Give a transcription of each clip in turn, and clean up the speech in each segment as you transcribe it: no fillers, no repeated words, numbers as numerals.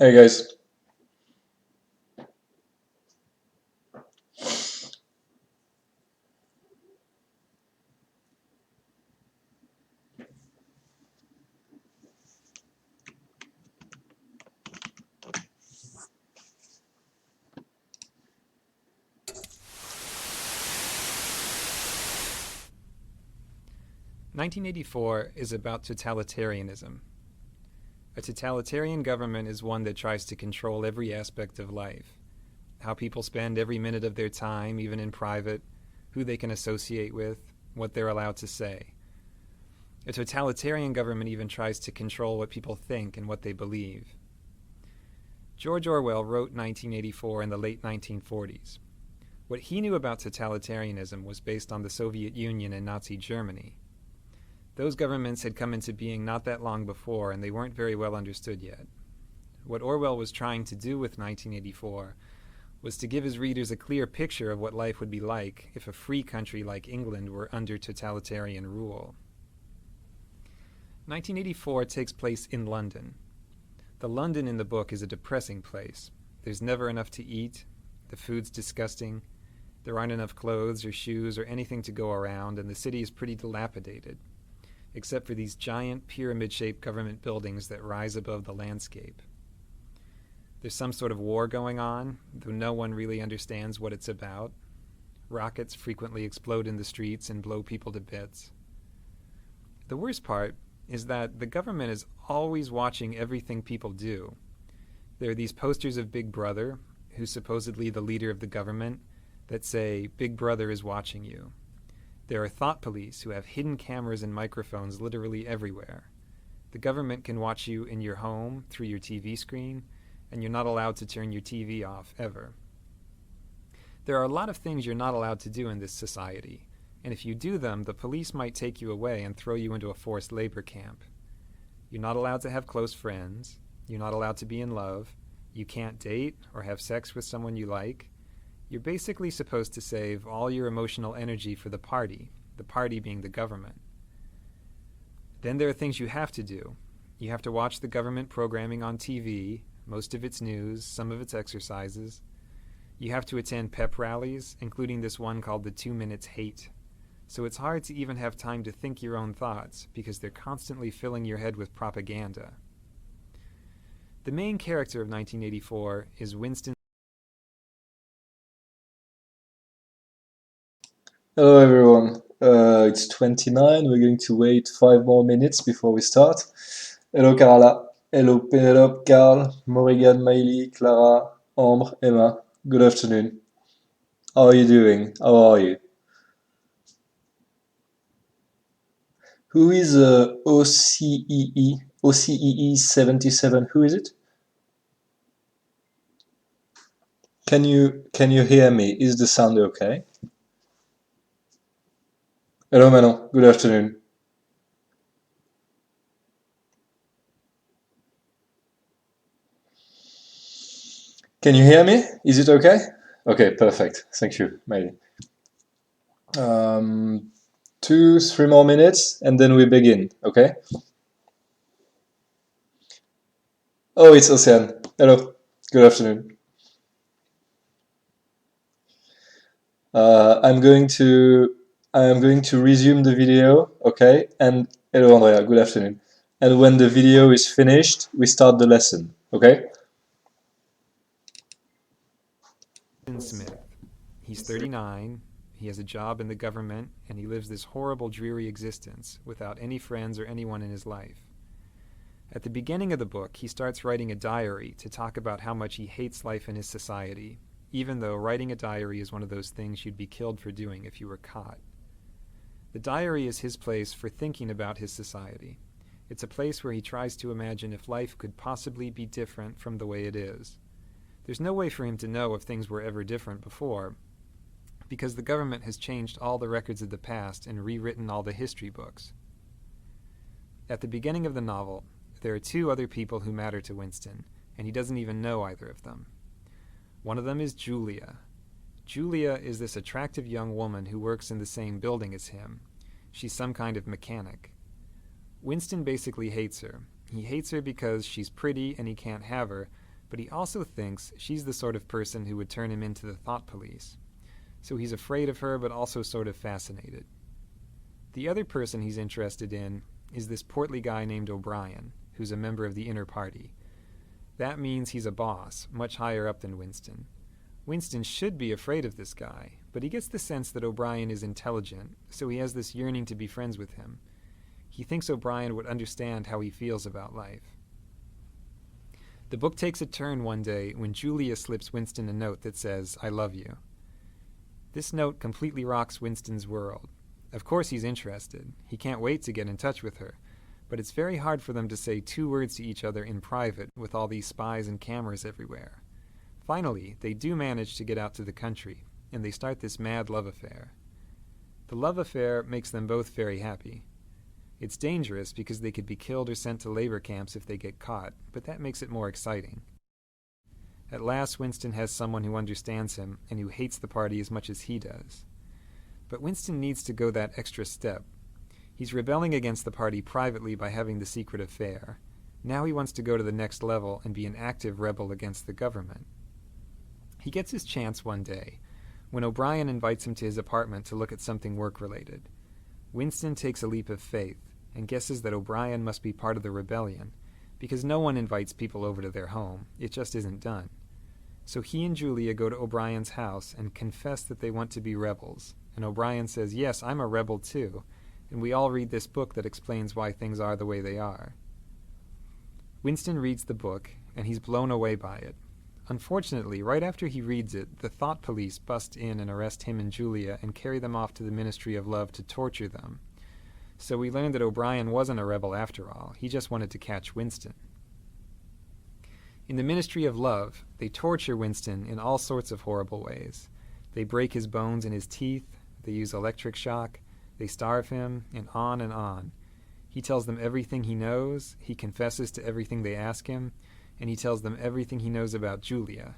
Hey guys. 1984 is about totalitarianism. A totalitarian government is one that tries to control every aspect of life: how people spend every minute of their time, even in private, who they can associate with, what they're allowed to say. A totalitarian government even tries to control what people think and what they believe. George Orwell wrote 1984 in the late 1940s. What he knew about totalitarianism was based on the Soviet Union and Nazi Germany. Those governments had come into being not that long before, and they weren't very well understood yet. What Orwell was trying to do with 1984 was to give his readers a clear picture of what life would be like if a free country like England were under totalitarian rule. 1984 takes place in London. The London in the book is a depressing place. There's never enough to eat, the food's disgusting, there aren't enough clothes or shoes or anything to go around, and the city is pretty dilapidated, except for these giant pyramid-shaped government buildings that rise above the landscape. There's some sort of war going on, though no one really understands what it's about. Rockets frequently explode in the streets and blow people to bits. The worst part is that the government is always watching everything people do. There are these posters of Big Brother, who's supposedly the leader of the government, that say, "Big Brother is watching you." There are thought police who have hidden cameras and microphones literally everywhere. The government can watch you in your home, through your TV screen, and you're not allowed to turn your TV off, ever. There are a lot of things you're not allowed to do in this society, and if you do them, the police might take you away and throw you into a forced labor camp. You're not allowed to have close friends, you're not allowed to be in love, you can't date or have sex with someone you like. You're basically supposed to save all your emotional energy for the party being the government. Then there are things you have to do. You have to watch the government programming on TV, most of its news, some of its exercises. You have to attend pep rallies, including this one called the 2 Minutes Hate. So it's hard to even have time to think your own thoughts, because they're constantly filling your head with propaganda. The main character of 1984 is Winston. Hello everyone. It's 29. We're going to wait 5 more minutes before we start. Hello Carla. Hello Penelope, Carl, Morrigan, Miley, Clara, Ambre, Emma. Good afternoon. How are you doing? How are you? Who is OCEE? OCEE 77. Who is it? Can you hear me? Is the sound okay? Hello Manon. Good afternoon. Can you hear me? Is it okay? Okay, perfect. Thank you, Miley. 2, 3 more minutes, and then we begin, okay? Oh, it's Ocean. Hello. Good afternoon. Uh, I'm going to I'm going to resume the video, okay? And hello, Andrea. Good afternoon. And when the video is finished, we start the lesson, okay? Smith. He's 39, he has a job in the government, and he lives this horrible, dreary existence without any friends or anyone in his life. At the beginning of the book, he starts writing a diary to talk about how much he hates life in his society, even though writing a diary is one of those things you'd be killed for doing if you were caught. The diary is his place for thinking about his society. It's a place where he tries to imagine if life could possibly be different from the way it is. There's no way for him to know if things were ever different before, because the government has changed all the records of the past and rewritten all the history books. At the beginning of the novel, there are two other people who matter to Winston, and he doesn't even know either of them. One of them is Julia. Julia is this attractive young woman who works in the same building as him. She's some kind of mechanic. Winston basically hates her. He hates her because she's pretty and he can't have her, but he also thinks she's the sort of person who would turn him into the thought police. So he's afraid of her, but also sort of fascinated. The other person he's interested in is this portly guy named O'Brien, who's a member of the inner party. That means he's a boss, much higher up than Winston. Winston should be afraid of this guy, but he gets the sense that O'Brien is intelligent, so he has this yearning to be friends with him. He thinks O'Brien would understand how he feels about life. The book takes a turn one day when Julia slips Winston a note that says, "I love you." This note completely rocks Winston's world. Of course he's interested. He can't wait to get in touch with her. But it's very hard for them to say 2 words to each other in private with all these spies and cameras everywhere. Finally, they do manage to get out to the country, and they start this mad love affair. The love affair makes them both very happy. It's dangerous because they could be killed or sent to labor camps if they get caught, but that makes it more exciting. At last, Winston has someone who understands him and who hates the party as much as he does. But Winston needs to go that extra step. He's rebelling against the party privately by having the secret affair. Now he wants to go to the next level and be an active rebel against the government. He gets his chance one day, when O'Brien invites him to his apartment to look at something work-related. Winston takes a leap of faith and guesses that O'Brien must be part of the rebellion, because no one invites people over to their home. It just isn't done. So he and Julia go to O'Brien's house and confess that they want to be rebels. And O'Brien says, "Yes, I'm a rebel too," and we all read this book that explains why things are the way they are. Winston reads the book, and he's blown away by it. Unfortunately, right after he reads it, the thought police bust in and arrest him and Julia and carry them off to the Ministry of Love to torture them. So we learn that O'Brien wasn't a rebel after all. He just wanted to catch Winston. In the Ministry of Love, they torture Winston in all sorts of horrible ways. They break his bones and his teeth, they use electric shock, they starve him, and on and on. He tells them everything he knows, he confesses to everything they ask him, and he tells them everything he knows about Julia.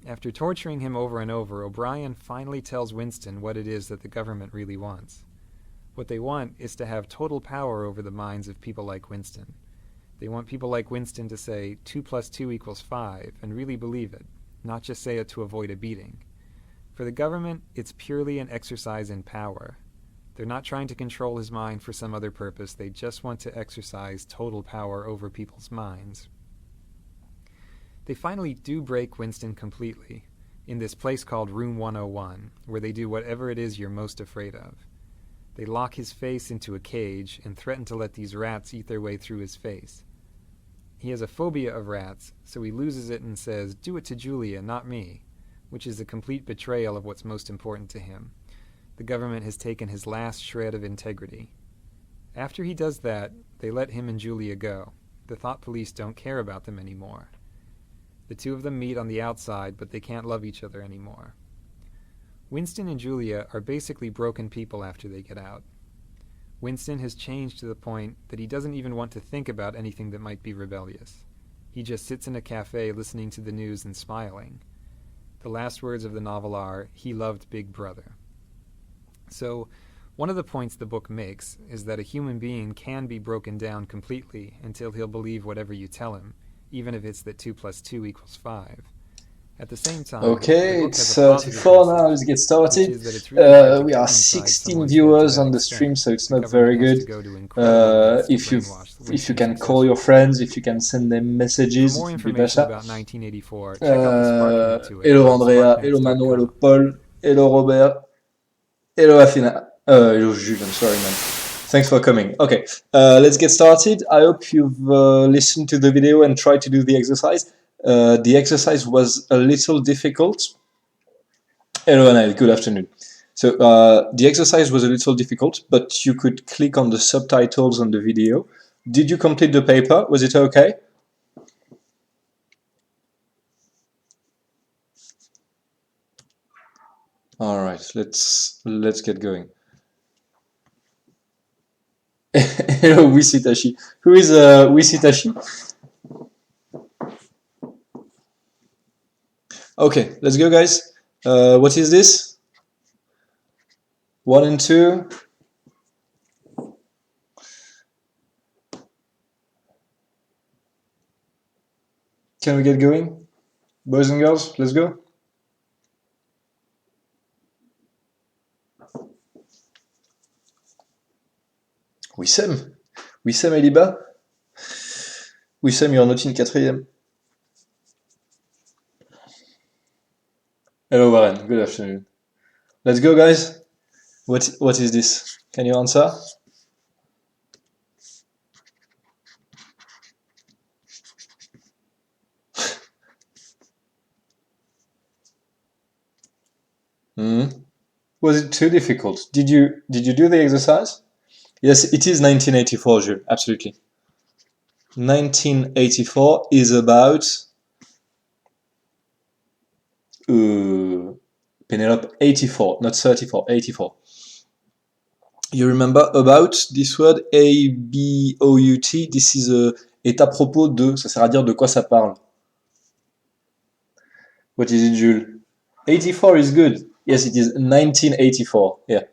After torturing him over and over, O'Brien finally tells Winston what it is that the government really wants. What they want is to have total power over the minds of people like Winston. They want people like Winston to say 2 + 2 = 5 and really believe it, not just say it to avoid a beating. For the government, it's purely an exercise in power. They're not trying to control his mind for some other purpose. They just want to exercise total power over people's minds. They finally do break Winston completely, in this place called Room 101, where they do whatever it is you're most afraid of. They lock his face into a cage and threaten to let these rats eat their way through his face. He has a phobia of rats, so he loses it and says, "Do it to Julia, not me," which is a complete betrayal of what's most important to him. The government has taken his last shred of integrity. After he does that, they let him and Julia go. The thought police don't care about them anymore. The two of them meet on the outside, but they can't love each other anymore. Winston and Julia are basically broken people after they get out. Winston has changed to the point that he doesn't even want to think about anything that might be rebellious. He just sits in a cafe listening to the news and smiling. The last words of the novel are, "He loved Big Brother." So, one of the points the book makes is that a human being can be broken down completely until he'll believe whatever you tell him, even if it's that 2 + 2 = 5. At the same time, Okay, the book it's has a positive 34 now. message, Let's get which started. is that it's really hard to We get are inside 16 someone's head to viewers that on the extent. stream, so it's The not government very has good. to go to incredible lengths to brainwash If you Winston can call your successfully. friends, if you can send them For messages, more it would be information better. about 1984, check out the SparkNet to it Hello on Andrea, hello Manon, hello sparkmax.com. Paul, hello Robert, hello Afina, hello Jules, I'm sorry man. Thanks for coming. Okay, let's get started. I hope you've listened to the video and tried to do the exercise. The exercise was a little difficult. Hello Anaël, good afternoon. So the exercise was a little difficult, but you could click on the subtitles on the video. Did you complete the paper? Was it okay? All right, let's get going. Hello Wisitashi. Who is Wisitashi? Okay, let's go guys. What is this? 1 and 2. Can we get going? Boys and girls, let's go. Wissem. Wissem Eliba. Wissem, you're not in quatrième. Hello Warren, good afternoon. Let's go guys. What is this? Can you answer? Was it too difficult? Did you do the exercise? Yes, it is 1984, Jules. Absolutely. 1984 is about Penelope 84, not 34, 84. You remember about this word A-B-O-U-T? This is est à propos de. Ça sert à dire de quoi ça parle. What is it, Jules? 84 is good. Yes, it is 1984. Yeah.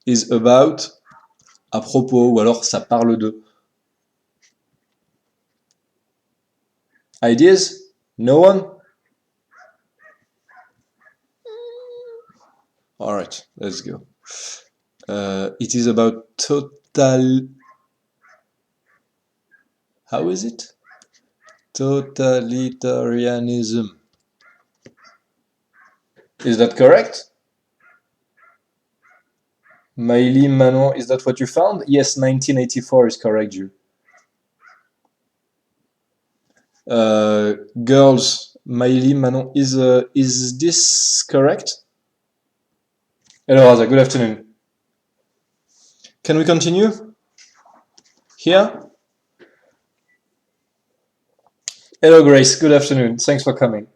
Is about, à propos, ou alors ça parle de. Ideas? No one? Alright, let's go. It is about total. How is it? Totalitarianism. Is that correct? Maïli, Manon, is that what you found? Yes, 1984 is correct, Jules. Girls, Maïli, Manon, is this correct? Hello, Raza, good afternoon. Can we continue? Here? Hello, Grace, good afternoon. Thanks for coming.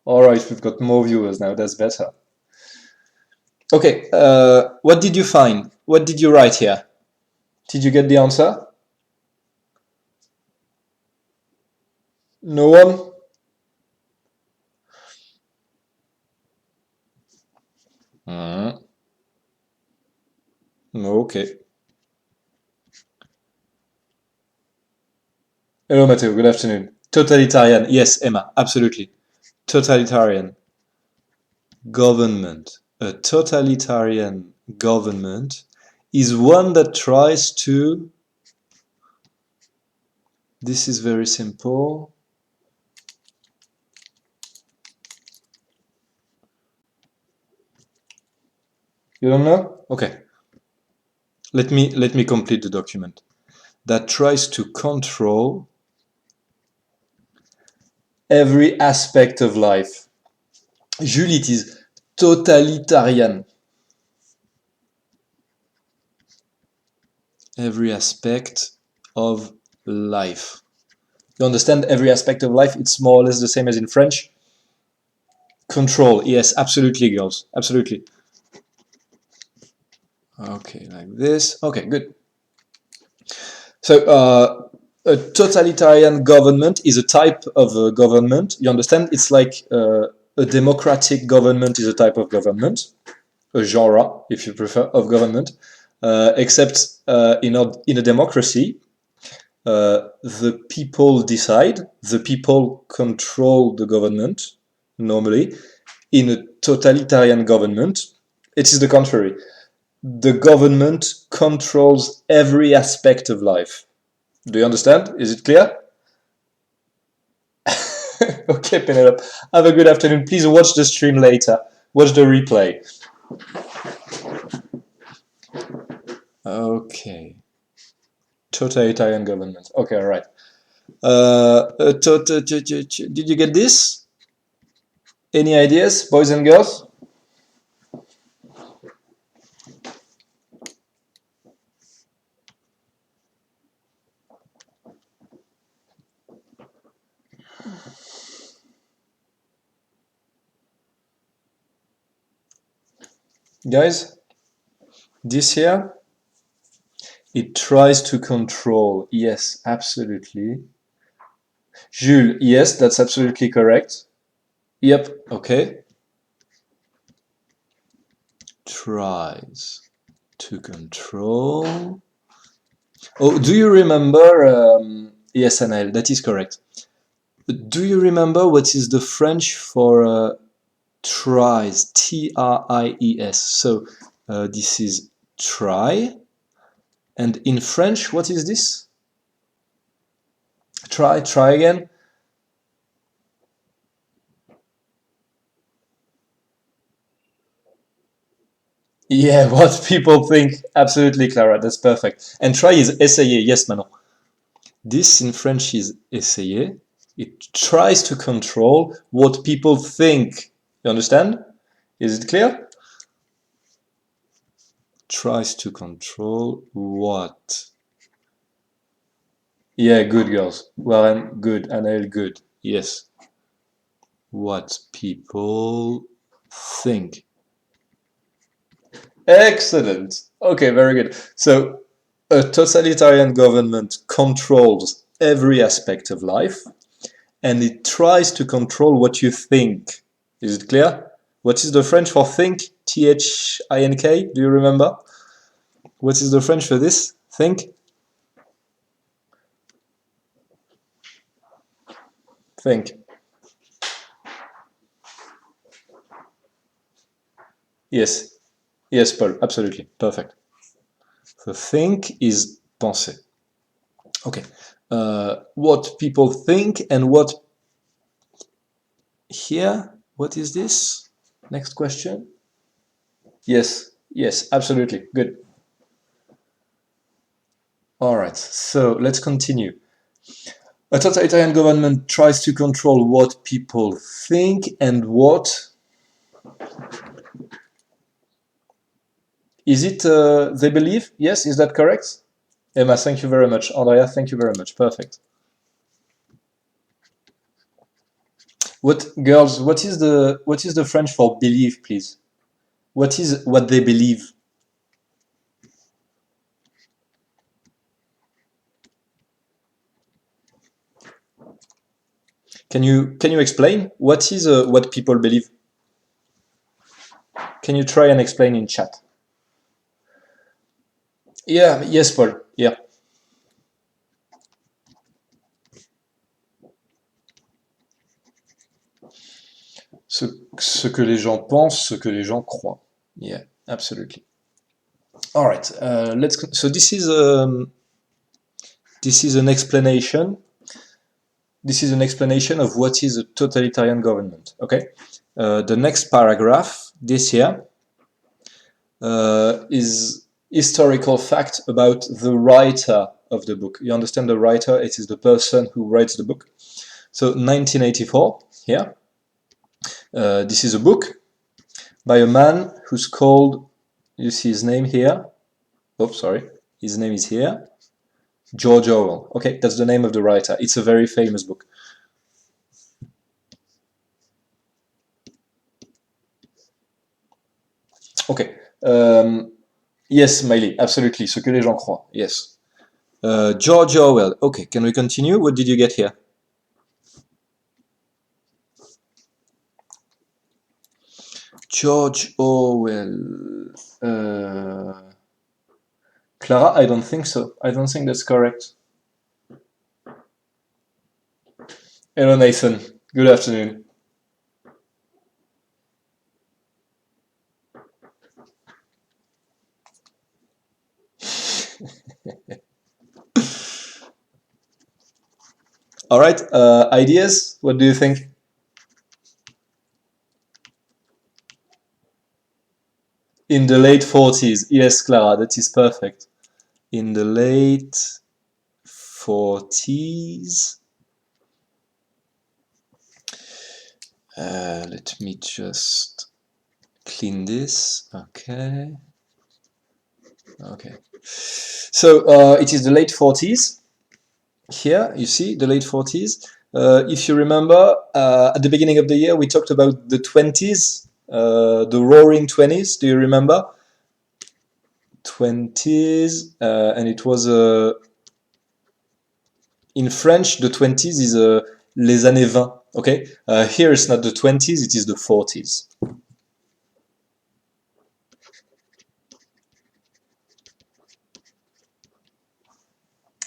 Alright, we've got more viewers now, that's better. Okay, what did you find? What did you write here? Did you get the answer? No one? Okay. Hello, Matteo. Good afternoon. Totalitarian. Yes, Emma. Absolutely. Totalitarian government. A totalitarian government is one that tries to. This is very simple. You don't know? Okay. Let me complete the document. That tries to control every aspect of life. Jules, it is totalitarian. Every aspect of life. You understand? Every aspect of life, it's more or less the same as in French. Control. Yes, absolutely, girls. Absolutely. Okay, like this. Okay, good. So, a totalitarian government is a type of government. You understand? It's like a democratic government is a type of government, a genre, if you prefer, of government. Except in a democracy, the people decide, the people control the government, normally. In a totalitarian government, it is the contrary. The government controls every aspect of life. Do you understand? Is it clear? Okay, Penelope. Have a good afternoon. Please watch the stream later. Watch the replay. Okay. Totalitarian government. Okay, all right. Did you get this? Any ideas, boys and girls? Guys, this here, it tries to control. Yes, absolutely. Jules, yes, that's absolutely correct. Yep, okay. Tries to control Oh, do you remember? Yes, Anaël, that is correct. Do you remember what is the French for tries? T-R-I-E-S. So this is try. And in French, what is this? Try again. Yeah, what people think. Absolutely, Clara. That's perfect. And try is essayer. Yes, Manon. This in French is essayer. It tries to control what people think. You understand? Is it clear? Tries to control what? Yeah, good girls. Warren, good. Anaël, good. Yes. What people think. Excellent. Okay, very good. So, a totalitarian government controls every aspect of life and it tries to control what you think. Is it clear? What is the French for think? T-H-I-N-K? Do you remember? What is the French for this? Think? Think. Yes. Yes, Paul. Absolutely. Perfect. So think is penser. Okay. What people think and what here? What is this? Next question. Yes. Yes. Absolutely. Good. All right. So let's continue. A totalitarian government tries to control what people think and what is it they believe? Yes, is that correct? Emma, thank you very much. Andrea, thank you very much. Perfect. What girls? What is the French for believe, please? What is what they believe? Can you explain what is what people believe? Can you try and explain in chat? Yeah. Yes, Paul. Yeah. Ce que les gens pensent, ce que les gens croient. Yeah, absolutely. All right. Let's. So this is an explanation. This is an explanation of what is a totalitarian government. Okay. The next paragraph, this here, is historical fact about the writer of the book. You understand the writer? It is the person who writes the book. So 1984 here. This is a book by a man who's called. You see his name here. Oh, sorry. His name is here. George Orwell. Okay, that's the name of the writer. It's a very famous book. Okay. Yes, Miley, absolutely. Ce que les gens croient. Yes. George Orwell. Okay, can we continue? What did you get here? George Orwell. Clara, I don't think so. I don't think that's correct. Hello, Nathan. Good afternoon. All right. Ideas? What do you think? In the late 40s. Yes, Clara, that is perfect. In the late 40s. Let me just clean this. Okay. Okay. So it is the late 40s. Here, you see, the late 40s. If you remember, at the beginning of the year, we talked about the 20s, the roaring 20s. Do you remember? 20s, and it was in French, the 20s is les années 20. Okay, here it's not the 20s, it is the 40s.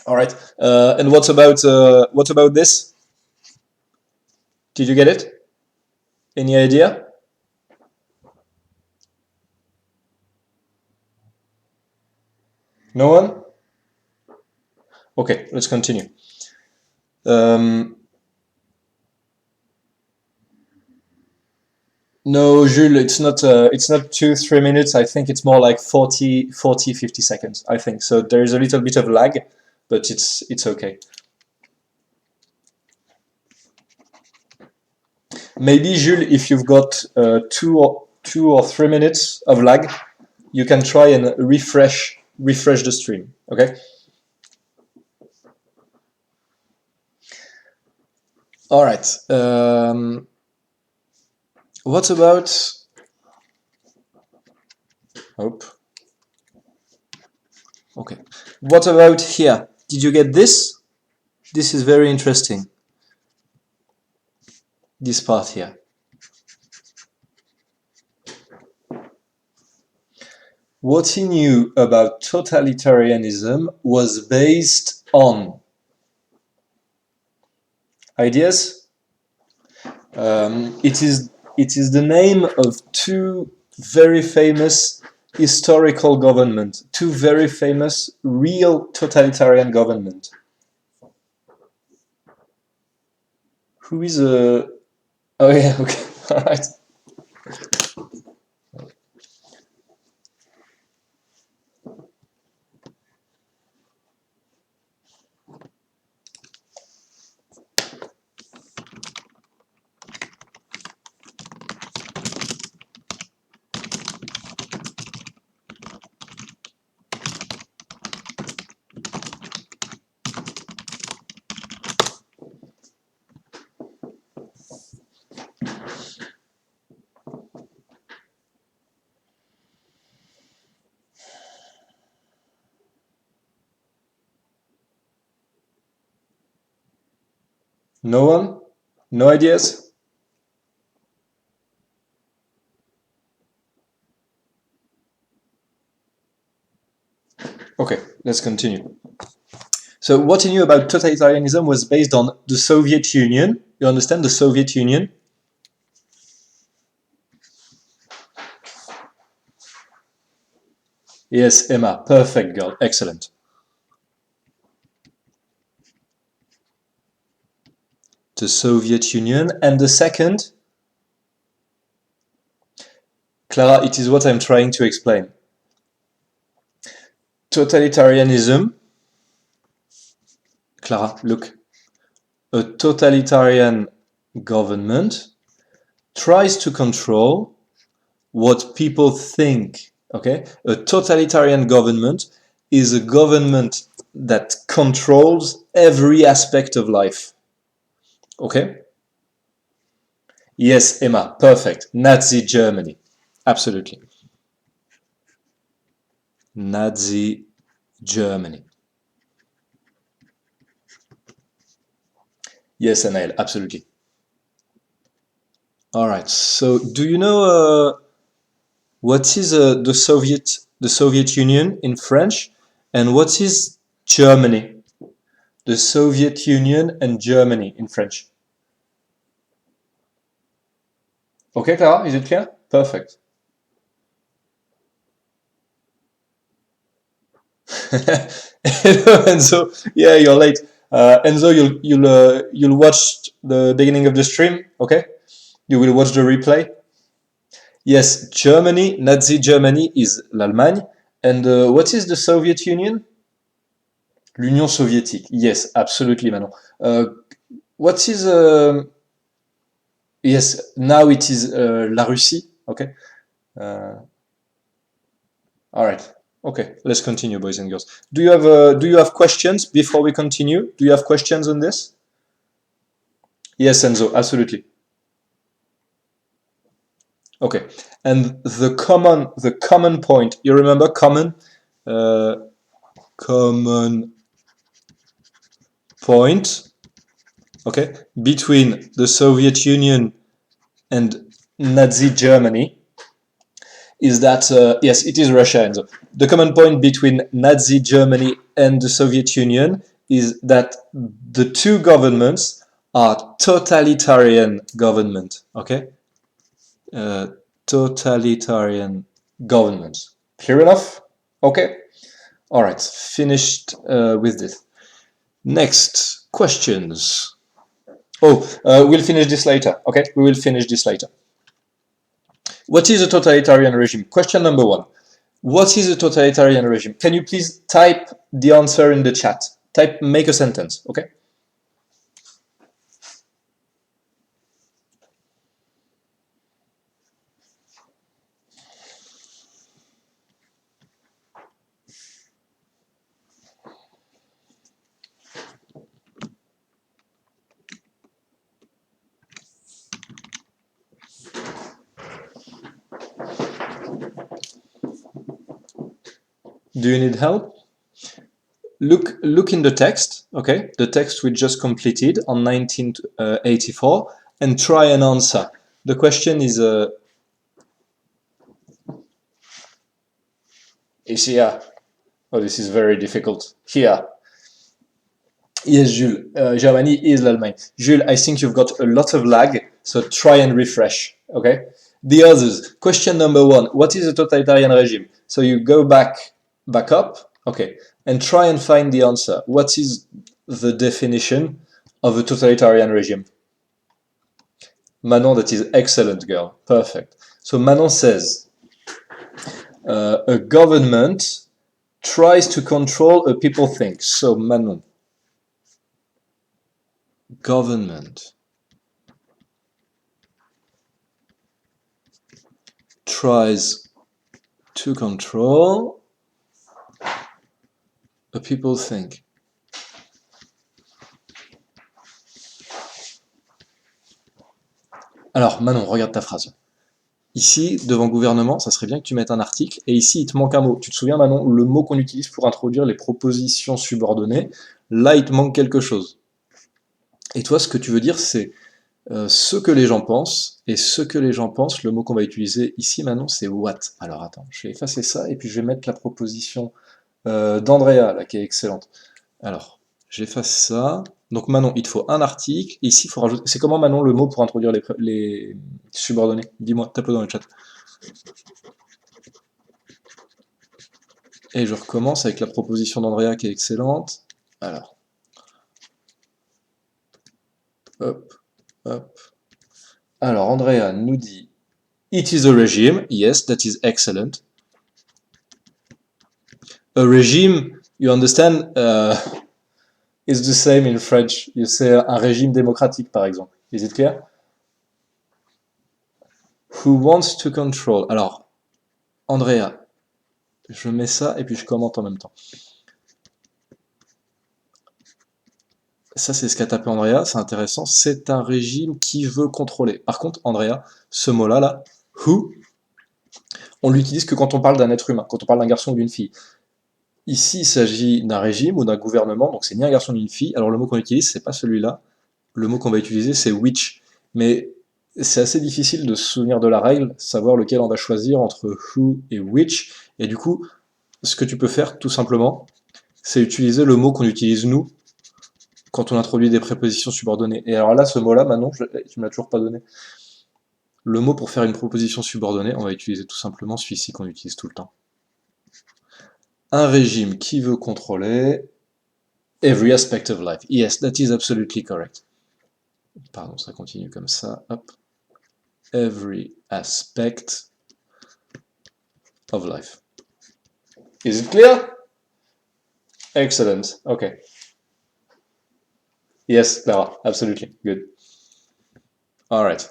All right. And what about this? Did you get it? Any idea? No one? Okay, let's continue. No, Jules, it's not 2-3 minutes. I think it's more like 40, 50 seconds, I think. So there is a little bit of lag, but it's okay. Maybe, Jules, if you've got 2 or 3 minutes of lag, you can try and refresh the stream. Okay. All right. What about? Oh. Okay. What about here? Did you get this? This is very interesting. This part here. What he knew about totalitarianism was based on ideas. It is the name of two very famous historical government, two very famous real totalitarian government. Who is a? Oh yeah, okay, all right. No one? No ideas? Okay, let's continue. So what he knew about totalitarianism was based on the Soviet Union. You understand the Soviet Union? Yes, Emma, perfect girl, excellent. The Soviet Union. And the second? Clara, it is what I'm trying to explain. Totalitarianism. Clara, look. A totalitarian government tries to control what people think. Okay? A totalitarian government is a government that controls every aspect of life. Okay? Yes, Emma, perfect. Nazi Germany. Absolutely. Nazi Germany. Yes, Anaël, absolutely. All right. So, do you know what is the Soviet Union in French, and what is Germany? The Soviet Union and Germany in French. Okay, Clara, is it clear? Perfect. Hello, Enzo. Yeah, you're late. Enzo, you'll watch the beginning of the stream. Okay, you will watch the replay. Yes, Germany, Nazi Germany is l'Allemagne. And what is the Soviet Union? L'Union soviétique. Yes, absolutely, Manon. What is yes, now it is la Russie. Okay. All right. Okay, let's continue, boys and girls. Do you have questions before we continue? Do you have questions on this? Yes, Enzo, absolutely. Okay, and the common point. You remember common point. Okay, between the Soviet Union and Nazi Germany is that yes, it is Russia. Enzo. The common point between Nazi Germany and the Soviet Union is that the two governments are totalitarian government, okay? Totalitarian governments. Clear enough? Okay. All right, finished with this. Next, questions. Oh, we'll finish this later, okay? We will finish this later. What is a totalitarian regime? Question number 1. What is a totalitarian regime? Can you please type the answer in the chat? Type, make a sentence, okay? Do you need help? Look in the text, okay? The text we just completed on 1984, and try and answer. The question is here. Oh, this is very difficult. Here. Yes, Jules. Germany is l'Allemagne. Jules, I think you've got a lot of lag, so try and refresh, okay? The others. Question number 1. What is a totalitarian regime? So you go back up, okay, and try and find the answer. What is the definition of a totalitarian regime? Manon, that is excellent, girl. Perfect. So Manon says, a government tries to control a people think. So Manon, government tries to control a people think. Alors Manon, regarde ta phrase. Ici, devant gouvernement, ça serait bien que tu mettes un article, et ici, il te manque un mot. Tu te souviens, Manon, le mot qu'on utilise pour introduire les propositions subordonnées, là, il te manque quelque chose. Et toi, ce que tu veux dire, c'est ce que les gens pensent, et ce que les gens pensent, le mot qu'on va utiliser ici, Manon, c'est what. Alors attends, je vais effacer ça, et puis je vais mettre la proposition d'Andrea, là, qui est excellente. Alors, j'efface ça. Donc Manon, il te faut un article. Ici, il faut rajouter. C'est comment, Manon, le mot pour introduire les subordonnés? Dis-moi, tape-le dans le chat. Et je recommence avec la proposition d'Andrea qui est excellente. Alors. Hop, hop. Alors, Andrea nous dit It is a regime. Yes, that is excellent. A regime, you understand, is the same in French. You say un régime démocratique, par exemple. Is it clear? Who wants to control? Alors, Andrea, je mets ça et puis je commente en même temps. Ça, c'est ce qu'a tapé Andrea, c'est intéressant. C'est un régime qui veut contrôler. Par contre, Andrea, ce mot-là, là, who, on l'utilise que quand on parle d'un être humain, quand on parle d'un garçon ou d'une fille. Ici, il s'agit d'un régime ou d'un gouvernement, donc c'est ni un garçon ni une fille. Alors le mot qu'on utilise, c'est pas celui-là. Le mot qu'on va utiliser, c'est which. Mais c'est assez difficile de se souvenir de la règle, savoir lequel on va choisir entre who et which. Et du coup, ce que tu peux faire, tout simplement, c'est utiliser le mot qu'on utilise nous quand on introduit des prépositions subordonnées. Et alors là, ce mot-là, Manon, tu me l'as toujours pas donné. Le mot pour faire une proposition subordonnée, on va utiliser tout simplement celui-ci qu'on utilise tout le temps. Un régime qui veut contrôler every aspect of life. Yes, that is absolutely correct. Pardon, ça continue comme ça. Hop. Every aspect of life. Is it clear? Excellent. Okay. Yes, Clara, absolutely. Good. All right.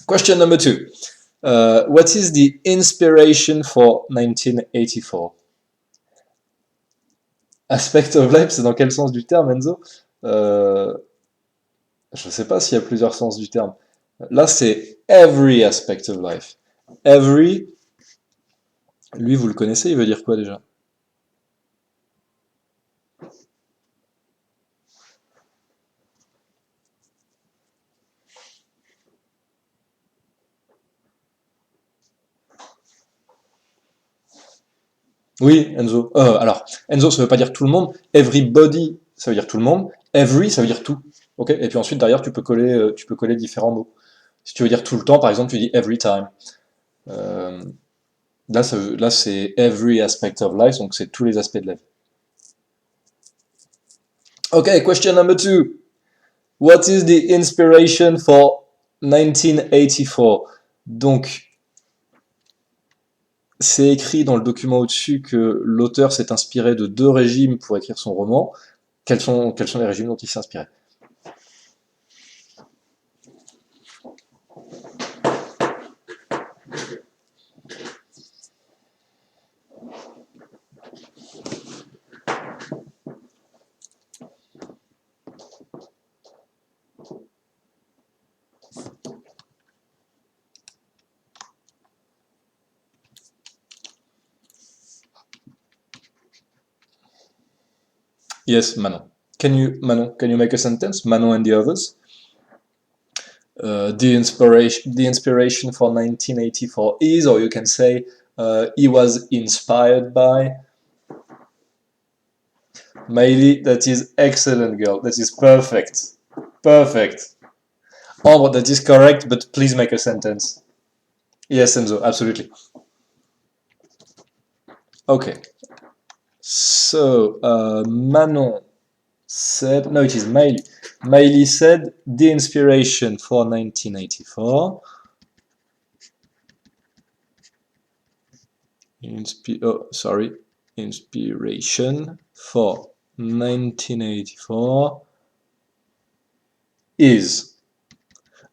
Question number 2. What is the inspiration for 1984? Aspect of life, c'est dans quel sens du terme, Enzo? Je ne sais pas s'il y a plusieurs sens du terme. Là, c'est every aspect of life. Every, lui, vous le connaissez, il veut dire quoi déjà? Oui, Enzo. Alors, Enzo, ça veut pas dire tout le monde. Everybody, ça veut dire tout le monde. Every, ça veut dire tout. Ok. Et puis ensuite, derrière, tu peux coller différents mots. Si tu veux dire tout le temps, par exemple, tu dis every time. Euh, là, c'est every aspect of life, donc c'est tous les aspects de la vie. Ok, question number 2. What is the inspiration for 1984? Donc, c'est écrit dans le document au-dessus que l'auteur s'est inspiré de 2 régimes pour écrire son roman. Quels sont les régimes dont il s'est inspiré? Yes, Manon. Manon, can you make a sentence? Manon and the others. The inspiration for 1984 is, or you can say, he was inspired by. Miley, that is excellent, girl. That is perfect. Perfect. Oh, that is correct, but please make a sentence. Yes, Enzo, absolutely. Okay. So, Manon said, no, it is Miley. Miley said the inspiration for 1984. Inspiration for 1984 is.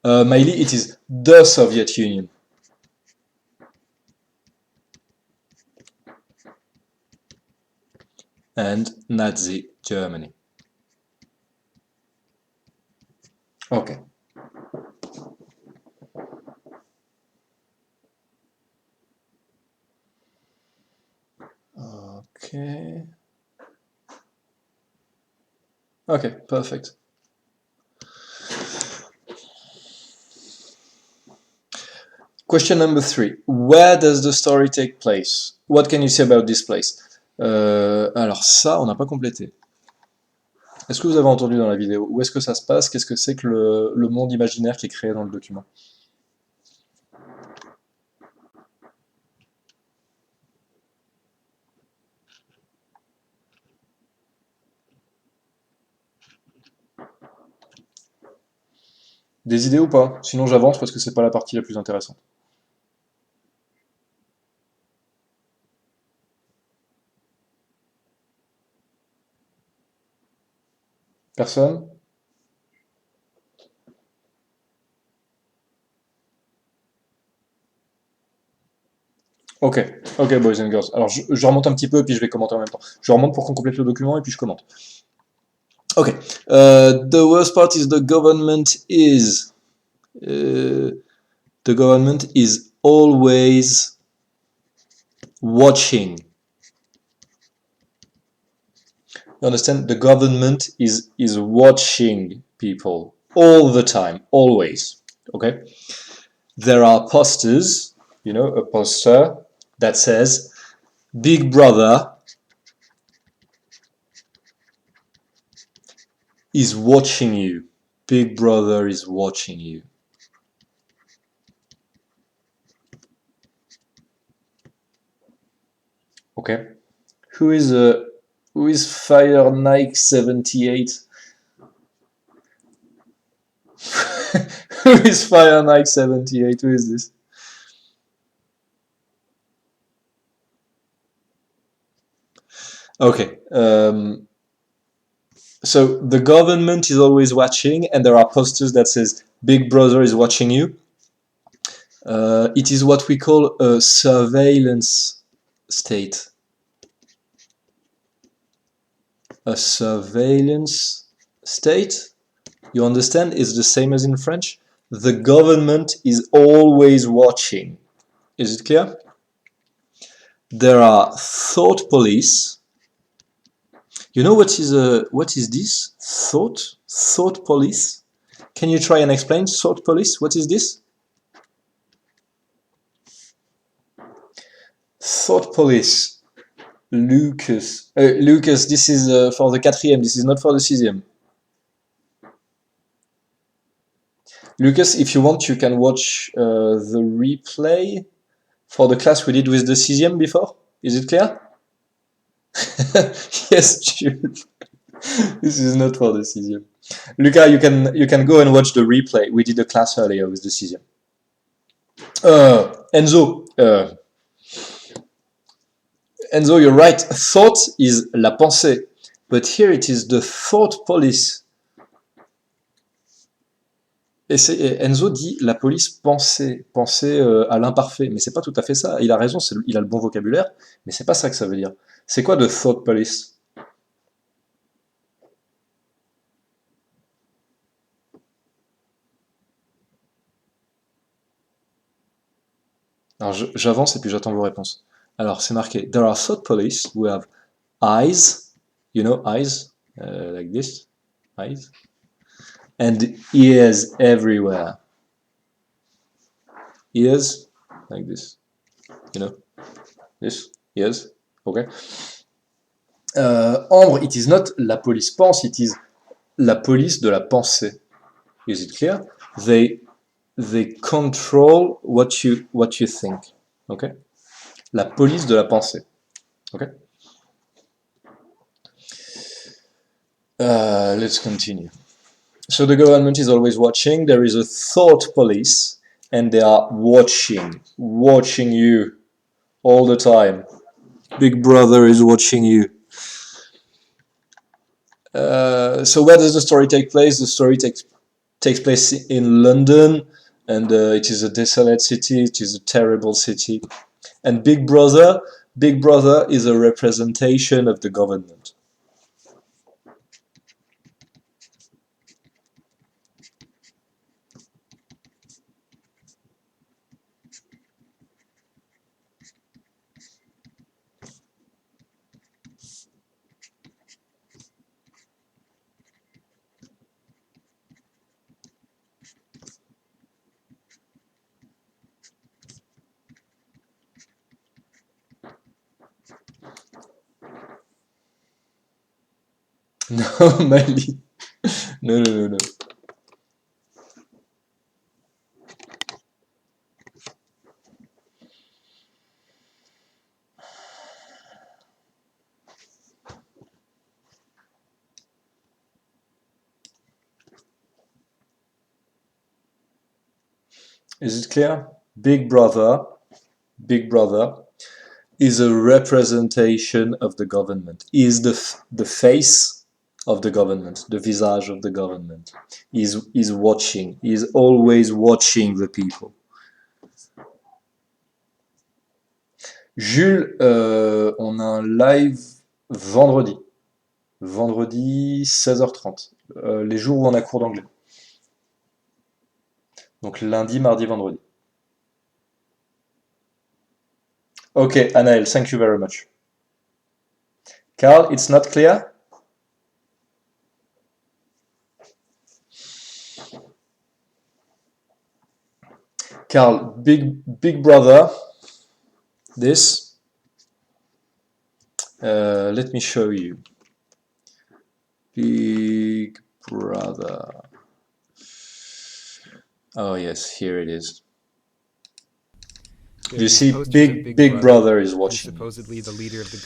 Miley, it is the Soviet Union. And Nazi Germany. Okay. Okay. Okay, perfect. Question number 3. Where does the story take place? What can you say about this place? Alors ça, on n'a pas complété. Est-ce que vous avez entendu dans la vidéo? Où est-ce que ça se passe? Qu'est-ce que c'est que le monde imaginaire qui est créé dans le document? Des idées ou pas? Sinon j'avance parce que c'est pas la partie la plus intéressante. Personne? Ok, ok, boys and girls. Alors je remonte un petit peu et puis je vais commenter en même temps. Je remonte pour qu'on complète le document et puis je commente. Ok. The worst part is the government is. The government is always watching. You understand? The government is watching people all the time, always. Okay. There are posters, a poster that says Big Brother is watching you. Big Brother is watching you. Okay. Who is Fire Nike 78? Who is Fire Nike 78? Who is this? Okay. So the government is always watching, and there are posters that says Big Brother is watching you. It is what we call a surveillance state. A surveillance state, you understand, is the same as in French. The government is always watching. Is it clear? There are thought police. You know what is this? Thought police. Can you try and explain thought police? What is this? Thought police. Lucas. Lucas, this is for the quatrième, this is not for the sixième. Lucas, if you want, you can watch the replay for the class we did with the sixième before. Is it clear? Yes, Jude. This is not for the sixième. Luca, you can go and watch the replay. We did a class earlier with the sixième. Enzo, Enzo, you're right. Thought is la pensée, but here it is the thought police. Et Enzo dit la police pensée, pensée à l'imparfait, mais c'est pas tout à fait ça. Il a raison, il a le bon vocabulaire, mais c'est pas ça que ça veut dire. C'est quoi de thought police? Alors j'avance et puis j'attends vos réponses. Alors c'est marqué There are thought police who have eyes, you know, eyes, like this, eyes, and ears everywhere. Ears, like this, you know, this, ears, okay. Ambre, it is not la police pense, it is la police de la pensée. Is it clear? They control what you think. Okay? La police de la pensée. Okay? Let's continue. So the government is always watching. There is a thought police, and they are watching you all the time. Big Brother is watching you. So where does the story take place? The story takes place in London, and it is a desolate city. It is a terrible city. And Big Brother is a representation of the government. No, Mali. No. Is it clear? Big Brother is a representation of the government. He is the face of the government, the visage of the government. He's watching. He's always watching the people. Jules, on a un live vendredi. Vendredi 16h30. Les jours où on a cours d'anglais. Donc lundi, mardi, vendredi. Okay, Anaël, thank you very much. Carl, it's not clear? Carl, big brother, this, let me show you. Big brother. Oh yes, here it is. You see, big brother is watching. Supposedly the leader of the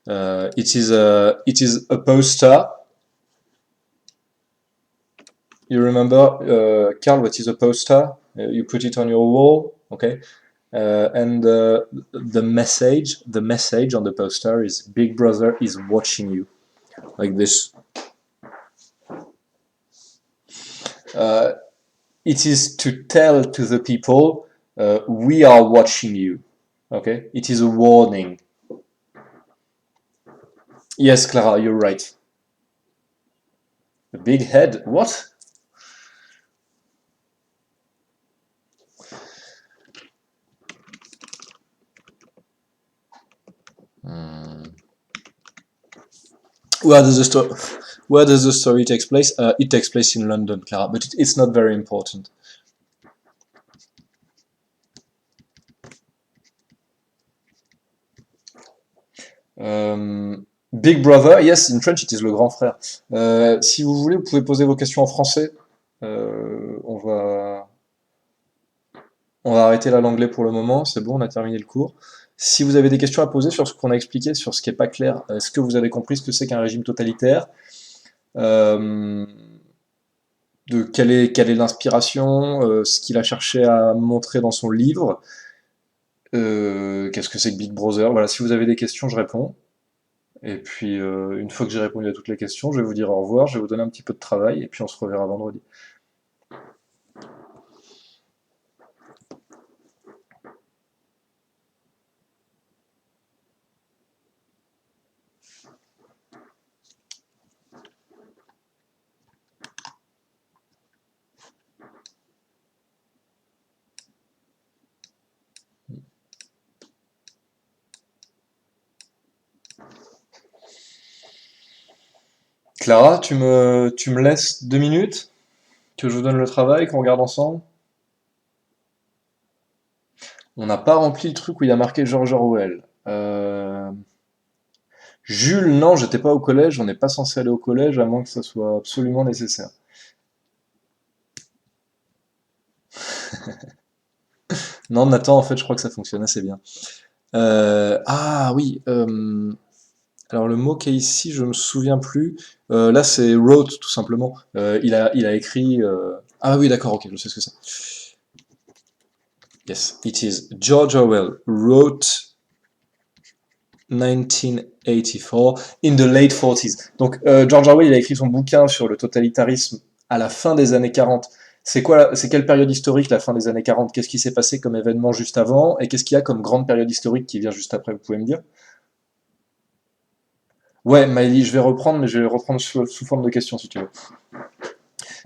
government. It is a poster. You remember, Carl, what is a poster? You put it on your wall, okay? And the message on the poster is Big Brother is watching you, like this. It is to tell to the people, we are watching you, okay? It is a warning. Yes, Clara, you're right. A big head, what? Where does the story take place? It takes place in London, Clara, but it's not very important. Euh, Big Brother, yes, in French it is le grand frère. Si vous voulez, vous pouvez poser vos questions en français. On va arrêter là l'anglais pour le moment, c'est bon, on a terminé le cours. Si vous avez des questions à poser sur ce qu'on a expliqué, sur ce qui n'est pas clair, est-ce que vous avez compris ce que c'est qu'un régime totalitaire? Euh, de quelle est l'inspiration, ce qu'il a cherché à montrer dans son livre, qu'est-ce que c'est que Big Brother? Voilà, si vous avez des questions, je réponds. Et puis, une fois que j'ai répondu à toutes les questions, je vais vous dire au revoir, je vais vous donner un petit peu de travail, et puis on se reverra vendredi. Clara, tu me laisses 2 minutes, que je vous donne le travail, qu'on regarde ensemble? On n'a pas rempli le truc où il y a marqué George Orwell. Jules, non, j'étais pas au collège, on n'est pas censé aller au collège, à moins que ça soit absolument nécessaire. Non, Nathan, en fait, je crois que ça fonctionne assez bien. Ah oui, alors le mot qui est ici, je me souviens plus. Là, c'est wrote, tout simplement. Il a écrit. Ah oui, d'accord, ok, je sais ce que c'est. Yes, it is. George Orwell wrote 1984 in the late 40s. Donc, George Orwell, il a écrit son bouquin sur le totalitarisme à la fin des années 40. C'est quelle période historique, la fin des années 40? Qu'est-ce qui s'est passé comme événement juste avant? Et qu'est-ce qu'il y a comme grande période historique qui vient juste après? Vous pouvez me dire? Ouais, Miley, je vais reprendre, mais je vais reprendre sous forme de question si tu veux.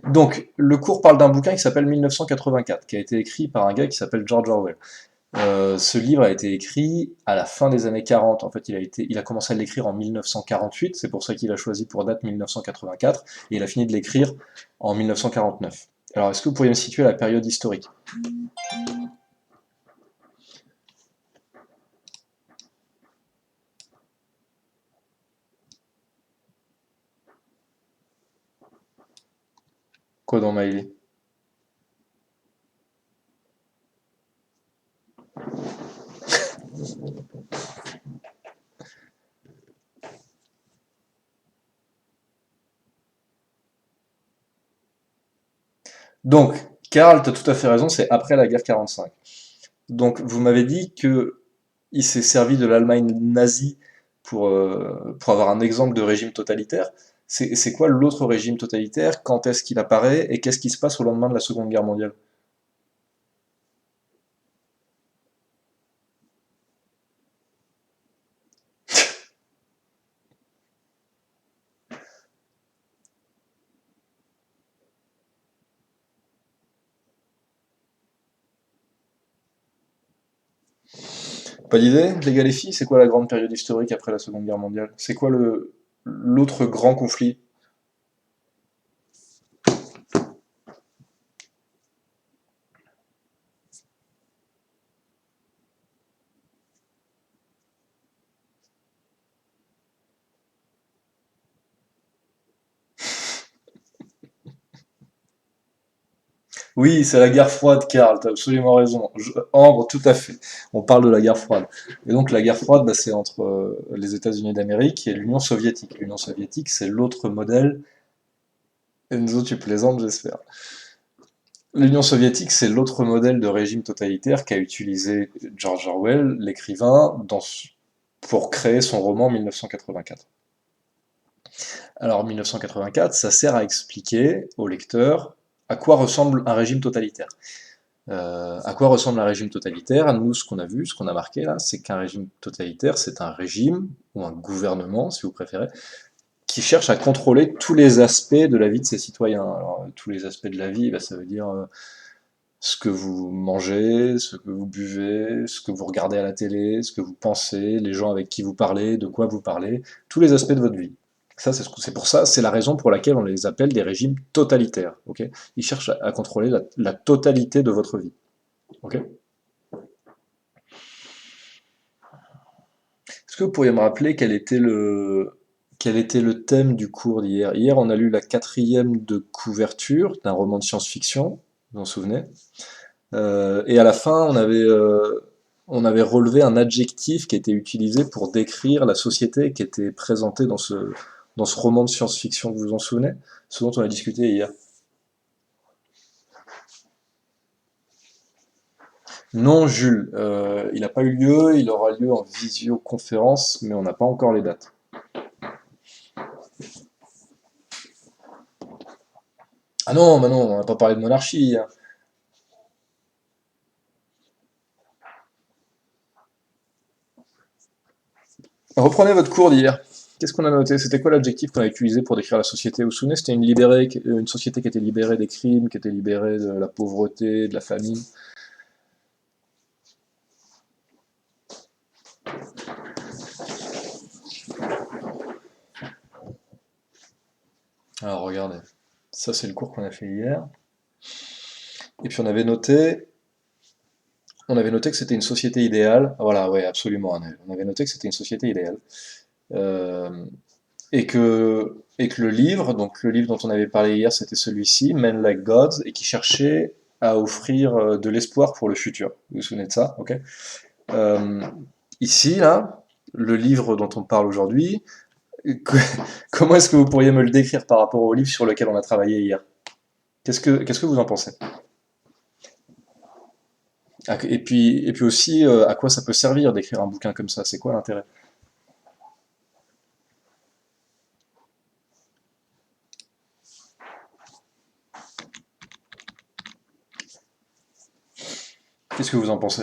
Donc, le cours parle d'un bouquin qui s'appelle 1984, qui a été écrit par un gars qui s'appelle George Orwell. Ce livre a été écrit à la fin des années 40. En fait, il a commencé à l'écrire en 1948, c'est pour ça qu'il a choisi pour date 1984, et il a fini de l'écrire en 1949. Alors, est-ce que vous pourriez me situer la période historique? Quoi dans Miley? Donc, Karl, tu as tout à fait raison, c'est après la guerre 45. Donc, vous m'avez dit que il s'est servi de l'Allemagne nazie pour avoir un exemple de régime totalitaire. C'est quoi l'autre régime totalitaire? Quand est-ce qu'il apparaît? Et qu'est-ce qui se passe au lendemain de la Seconde Guerre mondiale? Pas d'idée? Les gars, les filles, c'est quoi la grande période historique après la Seconde Guerre mondiale? C'est quoi l'autre grand conflit? Oui, c'est la guerre froide, Karl, t'as absolument raison. Ambre, tout à fait. On parle de la guerre froide. Et donc la guerre froide, bah, c'est entre les États-Unis d'Amérique et l'Union soviétique. L'Union soviétique, c'est l'autre modèle. Enzo, tu plaisantes, j'espère. L'Union soviétique, c'est l'autre modèle de régime totalitaire qu'a utilisé George Orwell, l'écrivain, pour créer son roman 1984. Alors 1984, ça sert à expliquer au lecteur à quoi ressemble un régime totalitaire. À quoi ressemble un régime totalitaire? Nous, ce qu'on a vu, ce qu'on a marqué là, c'est qu'un régime totalitaire, c'est un régime, ou un gouvernement, si vous préférez, qui cherche à contrôler tous les aspects de la vie de ses citoyens. Alors, tous les aspects de la vie, bah, ça veut dire ce que vous mangez, ce que vous buvez, ce que vous regardez à la télé, ce que vous pensez, les gens avec qui vous parlez, de quoi vous parlez, tous les aspects de votre vie. Ça, c'est pour ça, c'est la raison pour laquelle on les appelle des régimes totalitaires. Ok, ils cherchent à contrôler la totalité de votre vie. Ok. Est-ce Est-ce que vous pourriez me rappeler quel était le thème du cours d'hier? Hier, on a lu la quatrième de couverture d'un roman de science-fiction, vous vous en souvenez? Et à la fin, on avait relevé un adjectif qui était utilisé pour décrire la société qui était présentée dans ce roman de science-fiction, vous vous en souvenez? Ce dont on a discuté hier. Non, Jules, il n'a pas eu lieu, il aura lieu en visioconférence, mais on n'a pas encore les dates. Ah non, mais non, on n'a pas parlé de monarchie hier. Reprenez votre cours d'hier. Qu'est-ce qu'on a noté? C'était quoi l'adjectif qu'on a utilisé pour décrire la société? Vous vous souvenez, c'était une société qui était libérée des crimes, qui était libérée de la pauvreté, de la famine. Alors regardez, ça c'est le cours qu'on a fait hier. Et puis on avait noté que c'était une société idéale. Ah, voilà, ouais, absolument, Annelle. On avait noté que c'était une société idéale. Euh, et que le livre, donc le livre dont on avait parlé hier, c'était celui-ci, Men Like Gods, et qui cherchait à offrir de l'espoir pour le futur. Vous vous souvenez de ça? Ok. Euh, Ici, là, le livre dont on parle aujourd'hui, que- comment est-ce que vous pourriez me le décrire par rapport au livre sur lequel on a travaillé hier? Qu'est-ce que vous en pensez? Et puis aussi, à quoi ça peut servir d'écrire un bouquin comme ça? C'est quoi l'intérêt? Qu'est-ce que vous en pensez?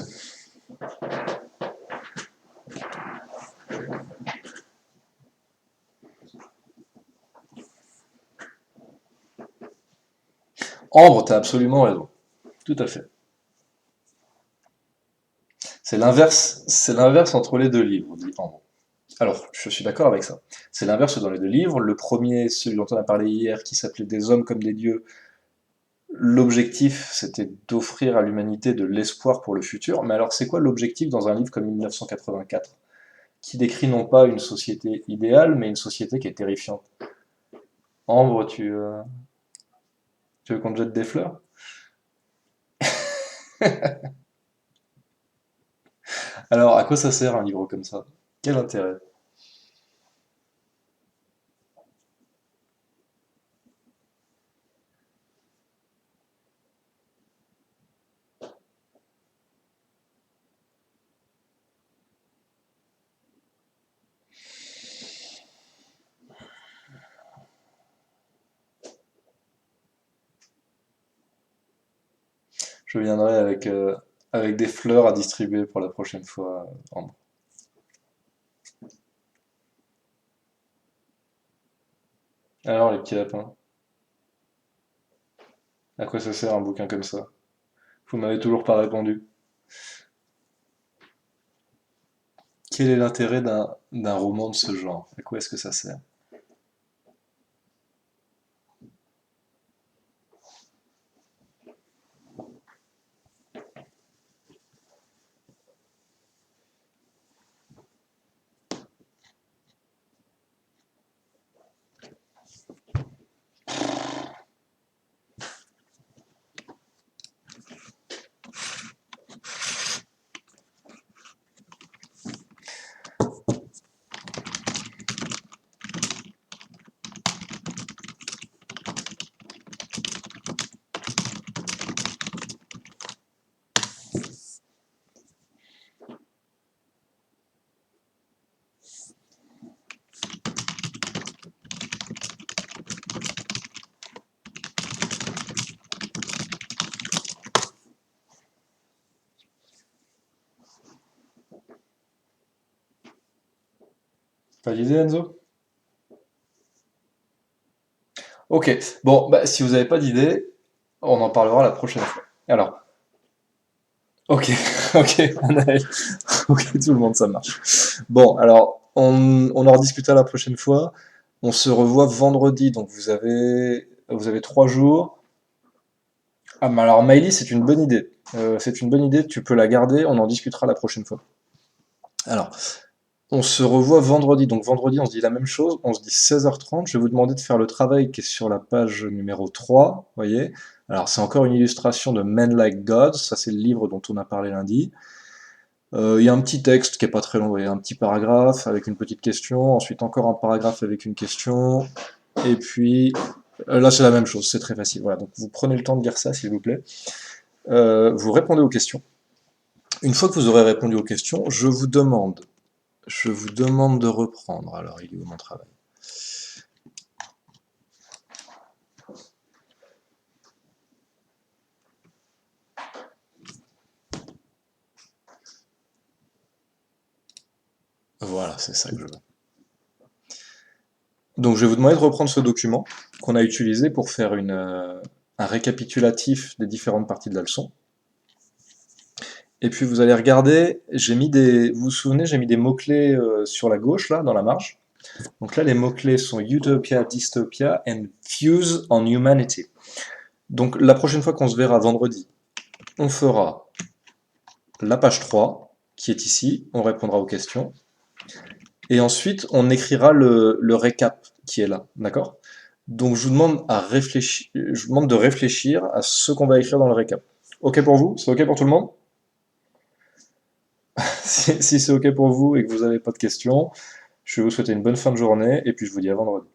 Ambre, t'as absolument raison. Tout à fait. C'est l'inverse entre les deux livres, dit Ambre. Alors, je suis d'accord avec ça. C'est l'inverse dans les deux livres. Le premier, celui dont on a parlé hier, qui s'appelait Des hommes comme des dieux, l'objectif, c'était d'offrir à l'humanité de l'espoir pour le futur. Mais alors, c'est quoi l'objectif dans un livre comme 1984, qui décrit non pas une société idéale, mais une société qui est terrifiante? Ambre, tu veux qu'on te jette des fleurs? Alors, à quoi ça sert un livre comme ça? Quel intérêt? Je viendrai avec des fleurs à distribuer pour la prochaine fois, Ambre. Alors, les petits lapins, à quoi ça sert un bouquin comme ça? Vous m'avez toujours pas répondu. Quel est l'intérêt d'un roman de ce genre? À quoi est-ce que ça sert? Pas d'idée, Enzo? Ok, bon, bah, si vous n'avez pas d'idée, on en parlera la prochaine fois. Alors, ok, ok, Anaël. Ok, tout le monde, ça marche. Bon, alors, on en rediscutera la prochaine fois. On se revoit vendredi, donc vous avez 3 jours. Ah, mais alors, Maïli, c'est une bonne idée. C'est une bonne idée, tu peux la garder, on en discutera la prochaine fois. Alors, On se revoit vendredi. Donc vendredi, on se dit la même chose. On se dit 16h30. Je vais vous demander de faire le travail qui est sur la page numéro 3. Voyez. Alors c'est encore une illustration de Men Like Gods. Ça c'est le livre dont on a parlé lundi. Il y a un petit texte qui est pas très long. Il y a un petit paragraphe avec une petite question. Ensuite encore un paragraphe avec une question. Et puis là c'est la même chose. C'est très facile. Voilà. Donc vous prenez le temps de lire ça s'il vous plaît. Vous répondez aux questions. Une fois que vous aurez répondu aux questions, je vous demande de reprendre. Alors, il est où mon travail? Voilà, c'est ça que je veux. Donc, je vais vous demander de reprendre ce document qu'on a utilisé pour faire un récapitulatif des différentes parties de la leçon. Et puis, vous allez regarder, vous vous souvenez, j'ai mis des mots-clés sur la gauche, là, dans la marge. Donc là, les mots-clés sont Utopia, Dystopia and Views on Humanity. Donc, la prochaine fois qu'on se verra vendredi, on fera la page 3, qui est ici, on répondra aux questions. Et ensuite, on écrira le récap qui est là, d'accord? Donc je vous demande de réfléchir à ce qu'on va écrire dans le récap. Ok pour vous? C'est ok pour tout le monde? Si c'est ok pour vous et que vous n'avez pas de questions, je vais vous souhaiter une bonne fin de journée et puis je vous dis à vendredi.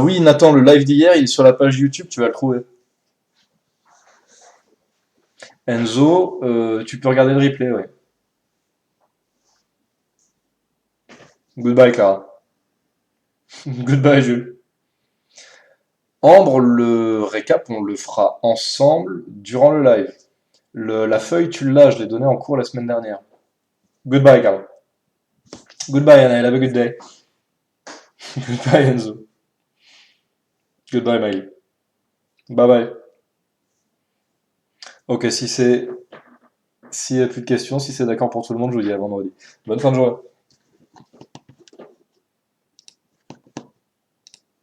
Oui, Nathan, le live d'hier, il est sur la page YouTube, tu vas le trouver. Enzo, tu peux regarder le replay, ouais. Goodbye, Clara. Goodbye, Jules. Ambre, le récap, on le fera ensemble durant le live. La feuille, tu l'as, je l'ai donnée en cours la semaine dernière. Goodbye, Carl. Goodbye, Anna. Have a good day. Goodbye, Enzo. Goodbye, Miley. Bye bye. Ok, s'il n'y a plus de questions, si c'est d'accord pour tout le monde, je vous dis à vendredi. Bonne fin de journée.